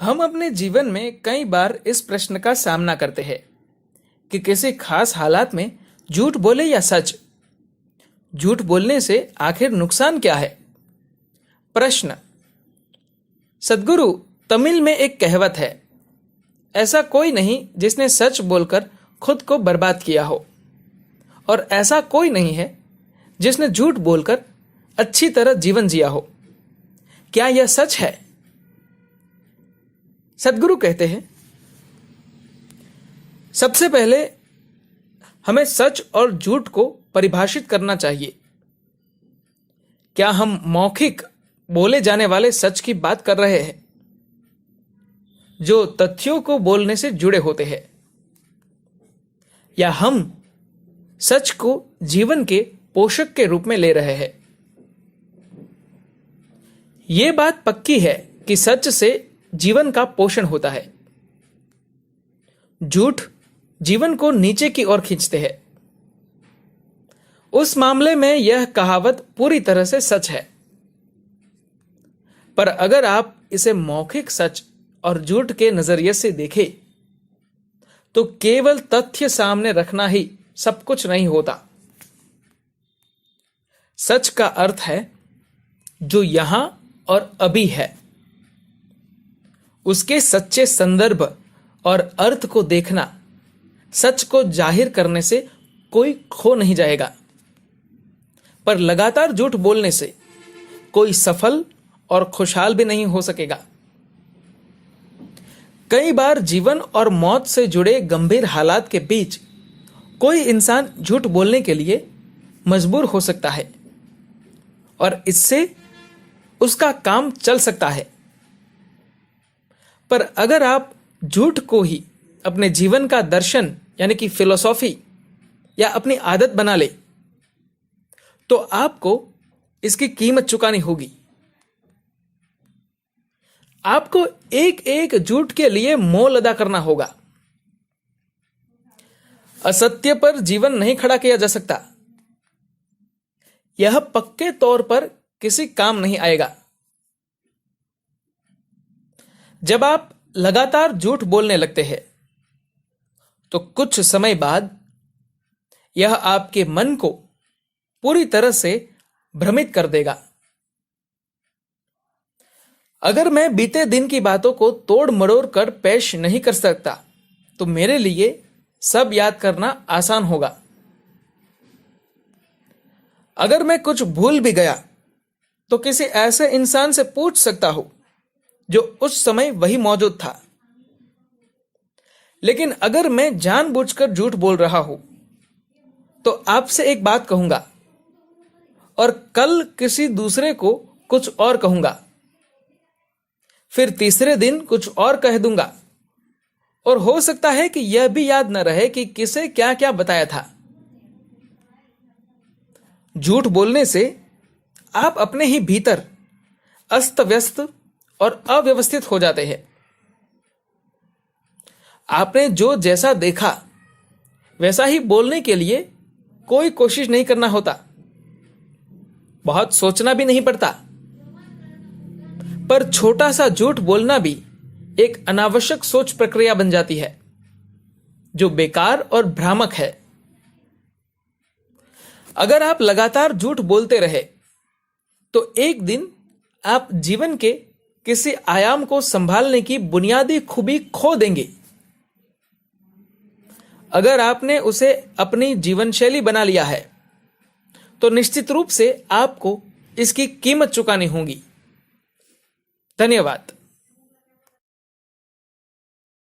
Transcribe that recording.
हम अपने जीवन में कई बार इस प्रश्न का सामना करते हैं कि किसी खास हालात में झूठ बोले या सच। झूठ बोलने से आखिर नुकसान क्या है? प्रश्न। सद्गुरु, तमिल में एक कहावत है, ऐसा कोई नहीं जिसने सच बोलकर खुद को बर्बाद किया हो, और ऐसा कोई नहीं है जिसने झूठ बोलकर अच्छी तरह जीवन जिया हो। क्या यह सच है? सद्गुरु कहते हैं, सबसे पहले हमें सच और झूठ को परिभाषित करना चाहिए। क्या हम मौखिक बोले जाने वाले सच की बात कर रहे हैं, जो तथ्यों को बोलने से जुड़े होते हैं, या हम सच को जीवन के पोषक के रूप में ले रहे हैं? यह बात पक्की है कि सच से जीवन का पोषण होता है। झूठ जीवन को नीचे की ओर खींचते हैं। उस मामले में यह कहावत पूरी तरह से सच है। पर अगर आप इसे मौखिक सच और झूठ के नजरिए से देखें, तो केवल तथ्य सामने रखना ही सब कुछ नहीं होता। सच का अर्थ है जो यहां और अभी है, उसके सच्चे संदर्भ और अर्थ को देखना सच को जाहिर करने से कोई खो नहीं जाएगा। पर लगातार झूठ बोलने से कोई सफल और खुशहाल भी नहीं हो सकेगा। कई बार जीवन और मौत से जुड़े गंभीर हालात के बीच कोई इंसान झूठ बोलने के लिए मजबूर हो सकता है, और इससे उसका काम चल सकता है। पर अगर आप झूठ को ही अपने जीवन का दर्शन यानी कि फिलॉसफी या अपनी आदत बना ले, तो आपको इसकी कीमत चुकानी होगी। आपको एक एक झूठ के लिए मोल अदा करना होगा। असत्य पर जीवन नहीं खड़ा किया जा सकता। यह पक्के तौर पर किसी काम नहीं आएगा। जब आप लगातार झूठ बोलने लगते हैं, तो कुछ समय बाद यह आपके मन को पूरी तरह से भ्रमित कर देगा। अगर मैं बीते दिन की बातों को तोड़ मरोड़ कर पेश नहीं कर सकता, तो मेरे लिए सब याद करना आसान होगा। अगर मैं कुछ भूल भी गया, तो किसी ऐसे इंसान से पूछ सकता हूं जो उस समय वही मौजूद था। लेकिन अगर मैं जानबूझकर झूठ बोल रहा हूं, तो आपसे एक बात कहूंगा और कल किसी दूसरे को कुछ और कहूंगा, फिर तीसरे दिन कुछ और कह दूंगा, और हो सकता है कि यह भी याद न रहे कि किसे क्या क्या बताया था। झूठ बोलने से आप अपने ही भीतर अस्त व्यस्त और अव्यवस्थित हो जाते हैं। आपने जो जैसा देखा वैसा ही बोलने के लिए कोई कोशिश नहीं करना होता, बहुत सोचना भी नहीं पड़ता। पर छोटा सा झूठ बोलना भी एक अनावश्यक सोच प्रक्रिया बन जाती है, जो बेकार और भ्रामक है। अगर आप लगातार झूठ बोलते रहे, तो एक दिन आप जीवन के किसी आयाम को संभालने की बुनियादी खूबी खो देंगे। अगर आपने उसे अपनी जीवन शैली बना लिया है, तो निश्चित रूप से आपको इसकी कीमत चुकानी होगी। धन्यवाद।